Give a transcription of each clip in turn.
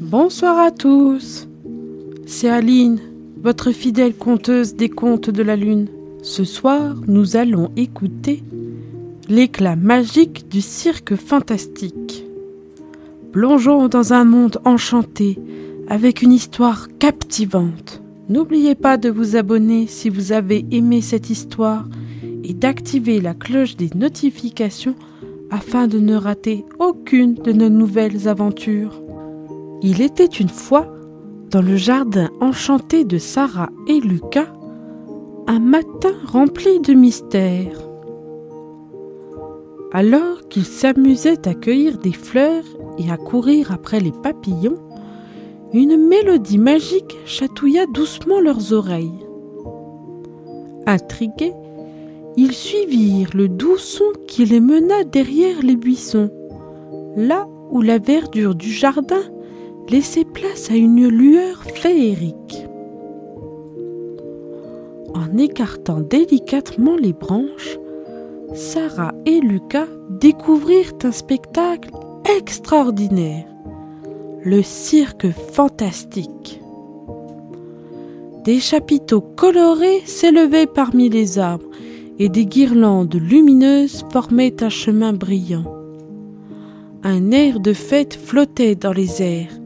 Bonsoir à tous, c'est Aline, votre fidèle conteuse des contes de la lune. Ce soir, nous allons écouter l'éclat magique du cirque fantastique. Plongeons dans un monde enchanté avec une histoire captivante. N'oubliez pas de vous abonner si vous avez aimé cette histoire et d'activer la cloche des notifications afin de ne rater aucune de nos nouvelles aventures. Il était une fois, dans le jardin enchanté de Sarah et Lucas, un matin rempli de mystères. Alors qu'ils s'amusaient à cueillir des fleurs et à courir après les papillons, une mélodie magique chatouilla doucement leurs oreilles. Intrigués, ils suivirent le doux son qui les mena derrière les buissons, là où la verdure du jardin laissait place à une lueur féerique. En écartant délicatement les branches, Sarah et Lucas découvrirent un spectacle extraordinaire, le cirque fantastique. Des chapiteaux colorés s'élevaient parmi les arbres et des guirlandes lumineuses formaient un chemin brillant. Un air de fête flottait dans les airs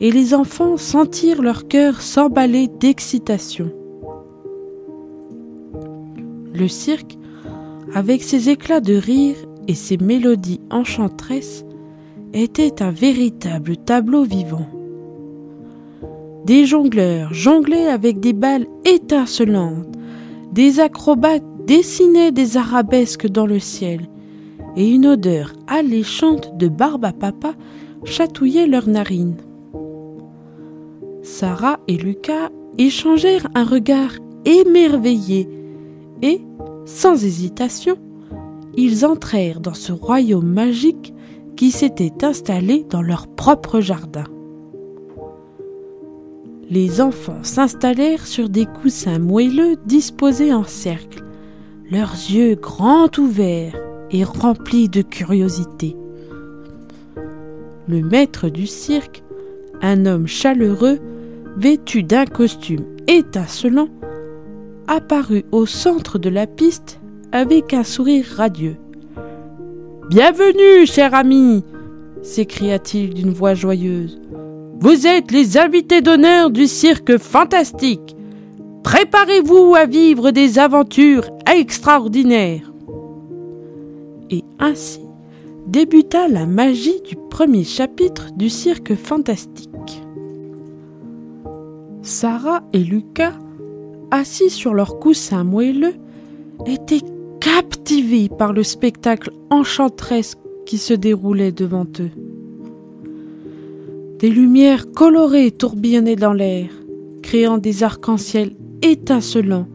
et les enfants sentirent leur cœur s'emballer d'excitation. Le cirque, avec ses éclats de rire et ses mélodies enchanteresses, était un véritable tableau vivant. Des jongleurs jonglaient avec des balles étincelantes, des acrobates dessinaient des arabesques dans le ciel, et une odeur alléchante de barbe à papa chatouillait leurs narines. Sarah et Lucas échangèrent un regard émerveillé et, sans hésitation, ils entrèrent dans ce royaume magique qui s'était installé dans leur propre jardin. Les enfants s'installèrent sur des coussins moelleux disposés en cercle, leurs yeux grands ouverts et remplis de curiosité. Le maître du cirque, un homme chaleureux, vêtu d'un costume étincelant, apparut au centre de la piste avec un sourire radieux. « Bienvenue, cher ami !» s'écria-t-il d'une voix joyeuse. « Vous êtes les invités d'honneur du cirque fantastique. Préparez-vous à vivre des aventures extraordinaires. » Et ainsi débuta la magie du premier chapitre du cirque fantastique. Sarah et Lucas, assis sur leurs coussins moelleux, étaient captivés par le spectacle enchanteresse qui se déroulait devant eux. Des lumières colorées tourbillonnaient dans l'air, créant des arcs-en-ciel étincelants,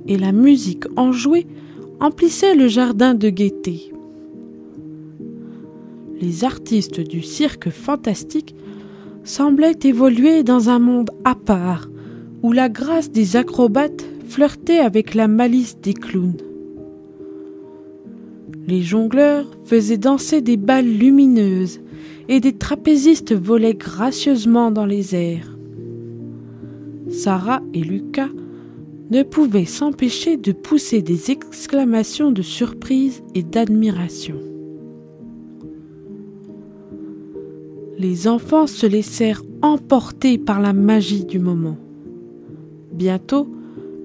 et la musique enjouée emplissait le jardin de gaieté. Les artistes du cirque fantastique semblaient évoluer dans un monde à part, où la grâce des acrobates flirtait avec la malice des clowns. Les jongleurs faisaient danser des balles lumineuses et des trapézistes volaient gracieusement dans les airs. Sarah et Lucas ne pouvaient s'empêcher de pousser des exclamations de surprise et d'admiration. Les enfants se laissèrent emporter par la magie du moment. Bientôt,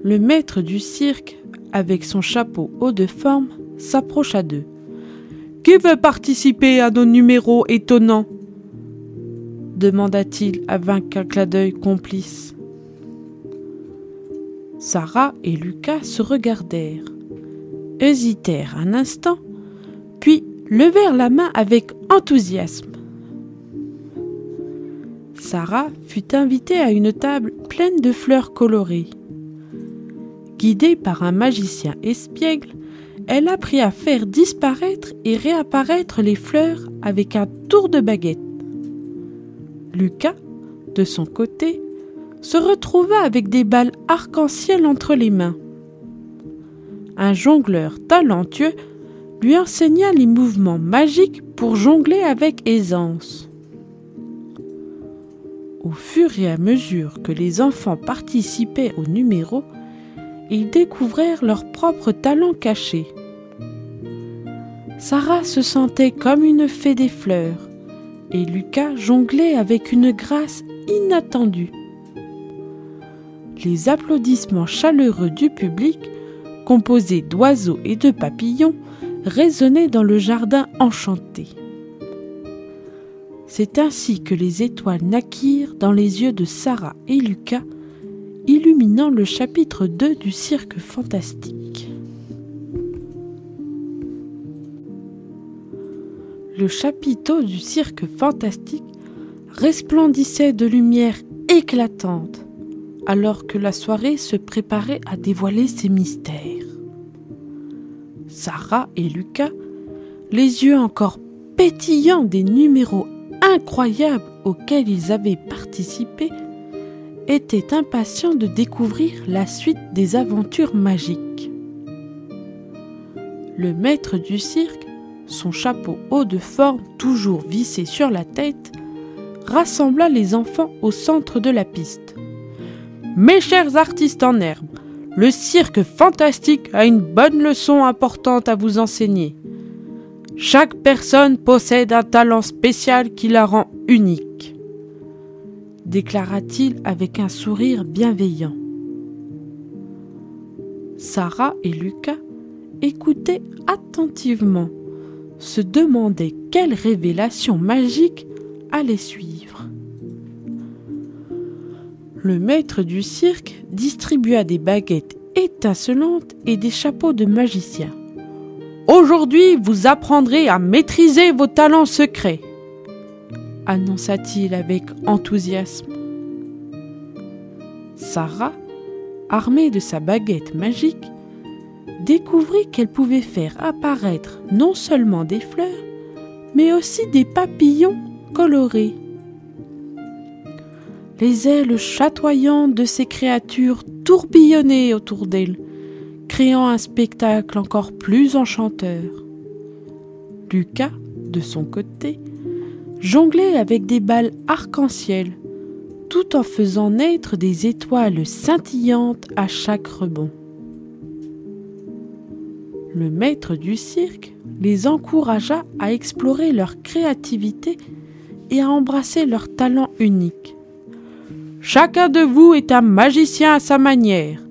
le maître du cirque, avec son chapeau haut de forme, s'approcha d'eux. « Qui veut participer à nos numéros étonnants ?» demanda-t-il avec un clin d'œil complice. Sarah et Lucas se regardèrent, hésitèrent un instant, puis levèrent la main avec enthousiasme. Sarah fut invitée à une table pleine de fleurs colorées. Guidée par un magicien espiègle, elle apprit à faire disparaître et réapparaître les fleurs avec un tour de baguette. Lucas, de son côté, se retrouva avec des balles arc-en-ciel entre les mains. Un jongleur talentueux lui enseigna les mouvements magiques pour jongler avec aisance. Au fur et à mesure que les enfants participaient au numéro, ils découvrirent leurs propres talents cachés. Sarah se sentait comme une fée des fleurs et Lucas jonglait avec une grâce inattendue. Les applaudissements chaleureux du public, composés d'oiseaux et de papillons, résonnaient dans le jardin enchanté. C'est ainsi que les étoiles naquirent dans les yeux de Sarah et Lucas, illuminant le chapitre 2 du cirque fantastique. Le chapiteau du cirque fantastique resplendissait de lumière éclatante, alors que la soirée se préparait à dévoiler ses mystères. Sarah et Lucas, les yeux encore pétillants des numéros incroyables auxquels ils avaient participé, étaient impatients de découvrir la suite des aventures magiques. Le maître du cirque, son chapeau haut de forme toujours vissé sur la tête, rassembla les enfants au centre de la piste. « Mes chers artistes en herbe, le cirque fantastique a une bonne leçon importante à vous enseigner. Chaque personne possède un talent spécial qui la rend unique, » déclara-t-il avec un sourire bienveillant. Sarah et Lucas écoutaient attentivement, se demandaient quelle révélation magique allait suivre. Le maître du cirque distribua des baguettes étincelantes et des chapeaux de magicien. « Aujourd'hui, vous apprendrez à maîtriser vos talents secrets, » annonça-t-il avec enthousiasme. Sarah, armée de sa baguette magique, découvrit qu'elle pouvait faire apparaître non seulement des fleurs, mais aussi des papillons colorés. Les ailes chatoyantes de ces créatures tourbillonnaient autour d'elle, créant un spectacle encore plus enchanteur. Lucas, de son côté, jonglait avec des balles arc-en-ciel, tout en faisant naître des étoiles scintillantes à chaque rebond. Le maître du cirque les encouragea à explorer leur créativité et à embrasser leur talent unique. « Chacun de vous est un magicien à sa manière, »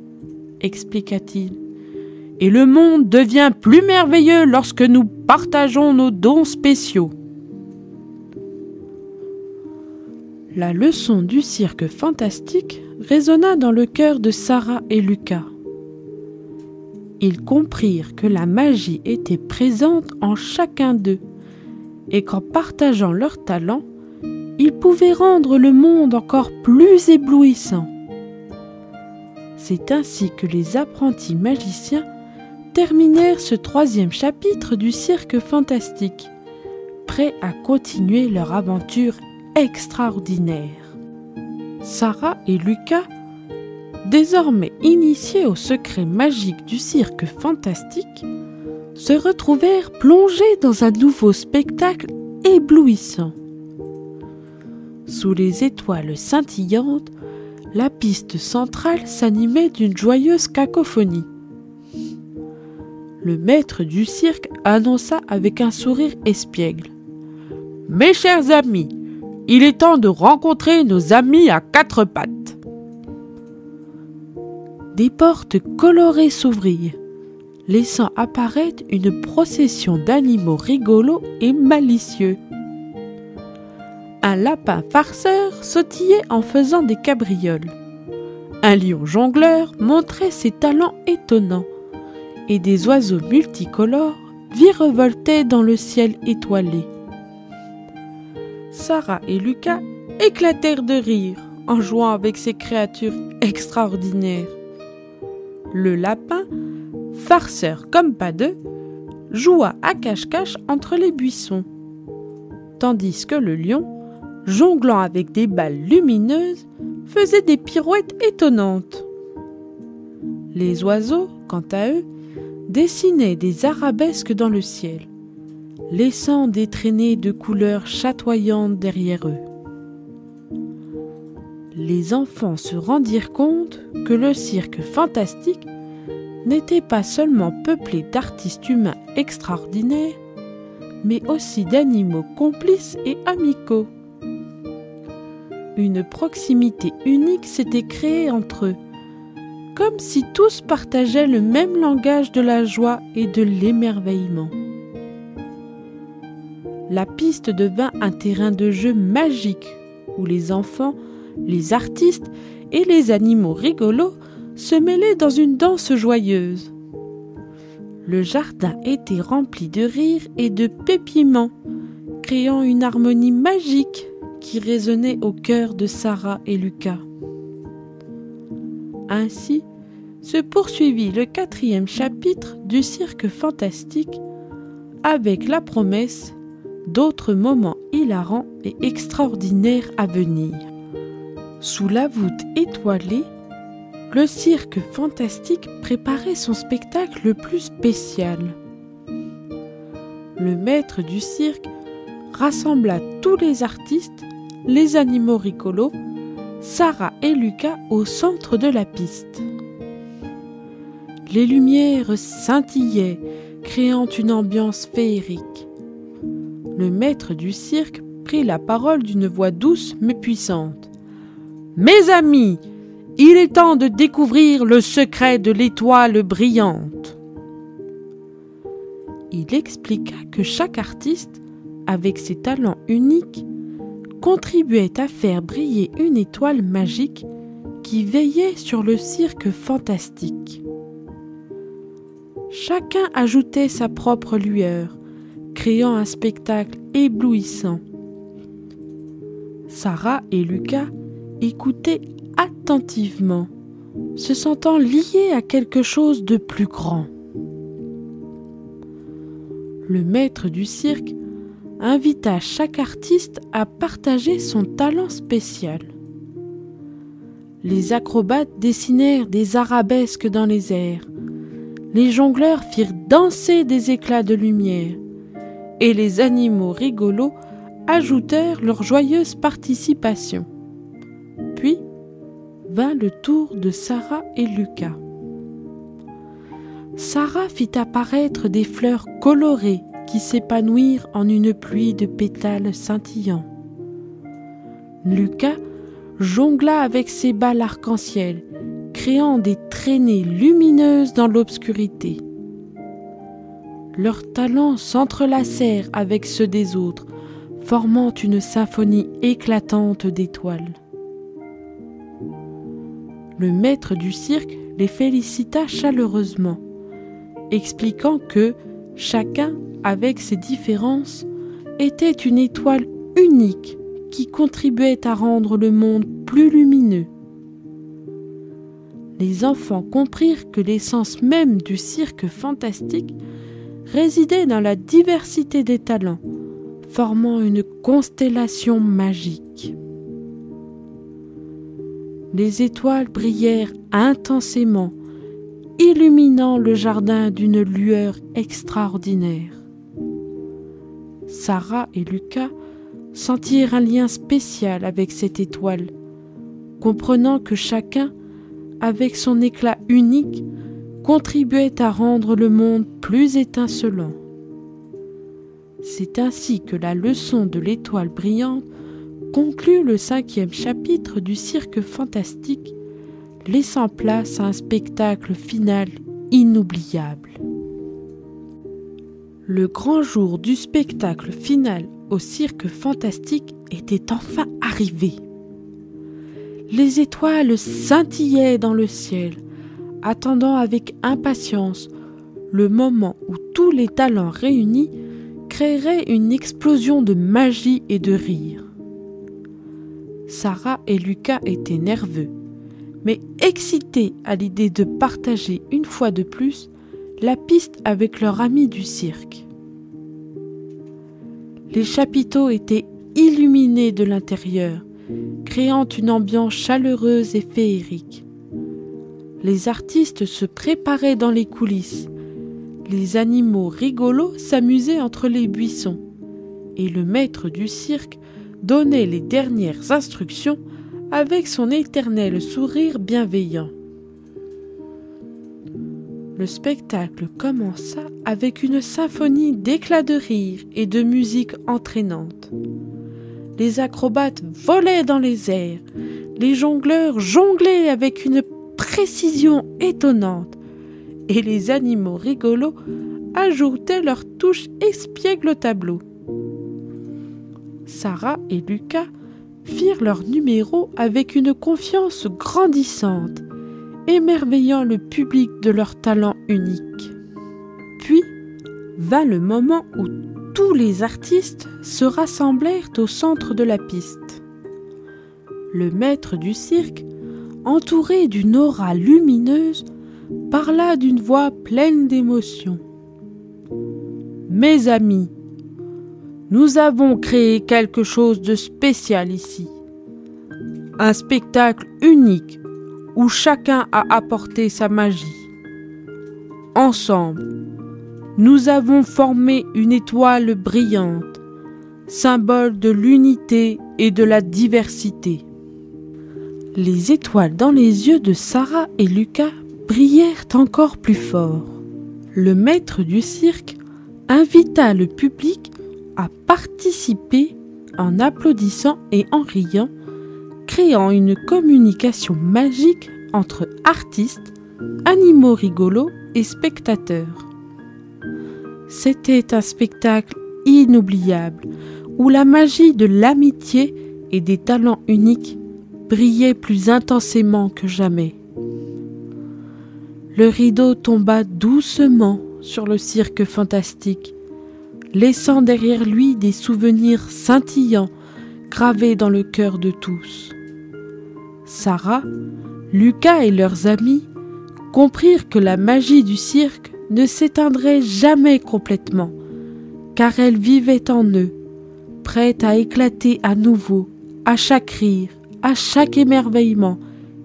expliqua-t-il, « et le monde devient plus merveilleux lorsque nous partageons nos dons spéciaux. » La leçon du cirque fantastique résonna dans le cœur de Sarah et Lucas. Ils comprirent que la magie était présente en chacun d'eux et qu'en partageant leurs talents, ils pouvaient rendre le monde encore plus éblouissant. C'est ainsi que les apprentis magiciens terminèrent ce 3e chapitre du cirque fantastique, prêts à continuer leur aventure extraordinaire. Sarah et Lucas, désormais initiés au secret magique du cirque fantastique, se retrouvèrent plongés dans un nouveau spectacle éblouissant. Sous les étoiles scintillantes, la piste centrale s'animait d'une joyeuse cacophonie. Le maître du cirque annonça avec un sourire espiègle. « Mes chers amis, il est temps de rencontrer nos amis à 4 pattes. » Des portes colorées s'ouvrirent, laissant apparaître une procession d'animaux rigolos et malicieux. Un lapin farceur sautillait en faisant des cabrioles. Un lion jongleur montrait ses talents étonnants, et des oiseaux multicolores virevoltaient dans le ciel étoilé. Sarah et Lucas éclatèrent de rire en jouant avec ces créatures extraordinaires. Le lapin, farceur comme pas deux, joua à cache-cache entre les buissons, tandis que le lion, jonglant avec des balles lumineuses, faisait des pirouettes étonnantes. Les oiseaux, quant à eux, dessinaient des arabesques dans le ciel, laissant des traînées de couleurs chatoyantes derrière eux. les enfants se rendirent compte que le cirque fantastique n'était pas seulement peuplé d'artistes humains extraordinaires, mais aussi d'animaux complices et amicaux. Une proximité unique s'était créée entre eux, comme si tous partageaient le même langage de la joie et de l'émerveillement. La piste devint un terrain de jeu magique où les enfants, les artistes et les animaux rigolos se mêlaient dans une danse joyeuse. Le jardin était rempli de rires et de pépiements, créant une harmonie magique qui résonnait au cœur de Sarah et Lucas. Ainsi se poursuivit le 4e chapitre du cirque fantastique avec la promesse d'autres moments hilarants et extraordinaires à venir. Sous la voûte étoilée, le cirque fantastique préparait son spectacle le plus spécial. Le maître du cirque rassembla tous les artistes, les animaux rigolos, Sarah et Lucas au centre de la piste. Les lumières scintillaient, créant une ambiance féerique. Le maître du cirque prit la parole d'une voix douce mais puissante. « Mes amis, il est temps de découvrir le secret de l'étoile brillante. » Il expliqua que chaque artiste, avec ses talents uniques, contribuait à faire briller une étoile magique qui veillait sur le cirque fantastique. Chacun ajoutait sa propre lueur, créant un spectacle éblouissant. Sarah et Lucas écoutaient attentivement, se sentant liés à quelque chose de plus grand. Le maître du cirque invita chaque artiste à partager son talent spécial. Les acrobates dessinèrent des arabesques dans les airs, les jongleurs firent danser des éclats de lumière, et les animaux rigolos ajoutèrent leur joyeuse participation. Puis vint le tour de Sarah et Lucas. Sarah fit apparaître des fleurs colorées qui s'épanouirent en une pluie de pétales scintillants. Lucas jongla avec ses balles arc-en-ciel, créant des traînées lumineuses dans l'obscurité. Leurs talents s'entrelacèrent avec ceux des autres, formant une symphonie éclatante d'étoiles. Le maître du cirque les félicita chaleureusement, expliquant que chacun, avec ses différences, était une étoile unique qui contribuait à rendre le monde plus lumineux. Les enfants comprirent que l'essence même du cirque fantastique résidait dans la diversité des talents, formant une constellation magique. Les étoiles brillèrent intensément, illuminant le jardin d'une lueur extraordinaire. Sarah et Lucas sentirent un lien spécial avec cette étoile, comprenant que chacun, avec son éclat unique, contribuait à rendre le monde plus étincelant. C'est ainsi que la leçon de l'étoile brillante conclut le 5e chapitre du cirque fantastique, laissant place à un spectacle final inoubliable. Le grand jour du spectacle final au cirque fantastique était enfin arrivé. Les étoiles scintillaient dans le ciel, attendant avec impatience le moment où tous les talents réunis créeraient une explosion de magie et de rire. Sarah et Lucas étaient nerveux, mais excités à l'idée de partager une fois de plus la piste avec leurs amis du cirque. Les chapiteaux étaient illuminés de l'intérieur, créant une ambiance chaleureuse et féerique. Les artistes se préparaient dans les coulisses, les animaux rigolos s'amusaient entre les buissons, et le maître du cirque donnait les dernières instructions avec son éternel sourire bienveillant. Le spectacle commença avec une symphonie d'éclats de rire et de musique entraînante. Les acrobates volaient dans les airs, les jongleurs jonglaient avec une précision étonnante, et les animaux rigolos ajoutaient leur touche espiègle au tableau. Sarah et Lucas firent leur numéro avec une confiance grandissante, émerveillant le public de leur talent unique. Puis vint le moment où tous les artistes se rassemblèrent au centre de la piste. Le maître du cirque, entouré d'une aura lumineuse, parla d'une voix pleine d'émotion. « Mes amis, nous avons créé quelque chose de spécial ici. Un spectacle unique où chacun a apporté sa magie. Ensemble, nous avons formé une étoile brillante, symbole de l'unité et de la diversité. » Les étoiles dans les yeux de Sarah et Lucas brillèrent encore plus fort. Le maître du cirque invita le public à participer en applaudissant et en riant, créant une communication magique entre artistes, animaux rigolos et spectateurs. C'était un spectacle inoubliable où la magie de l'amitié et des talents uniques brillait plus intensément que jamais. Le rideau tomba doucement sur le cirque fantastique, laissant derrière lui des souvenirs scintillants gravés dans le cœur de tous. Sarah, Lucas et leurs amis comprirent que la magie du cirque ne s'éteindrait jamais complètement, car elle vivait en eux, prête à éclater à nouveau, à chaque rire, à chaque émerveillement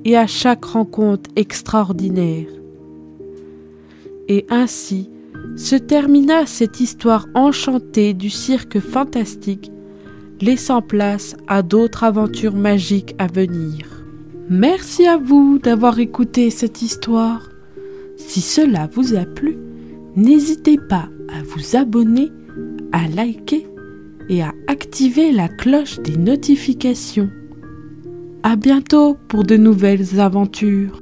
et à chaque rencontre extraordinaire. Et ainsi se termina cette histoire enchantée du cirque fantastique, laissant place à d'autres aventures magiques à venir. Merci à vous d'avoir écouté cette histoire. Si cela vous a plu, n'hésitez pas à vous abonner, à liker et à activer la cloche des notifications. À bientôt pour de nouvelles aventures.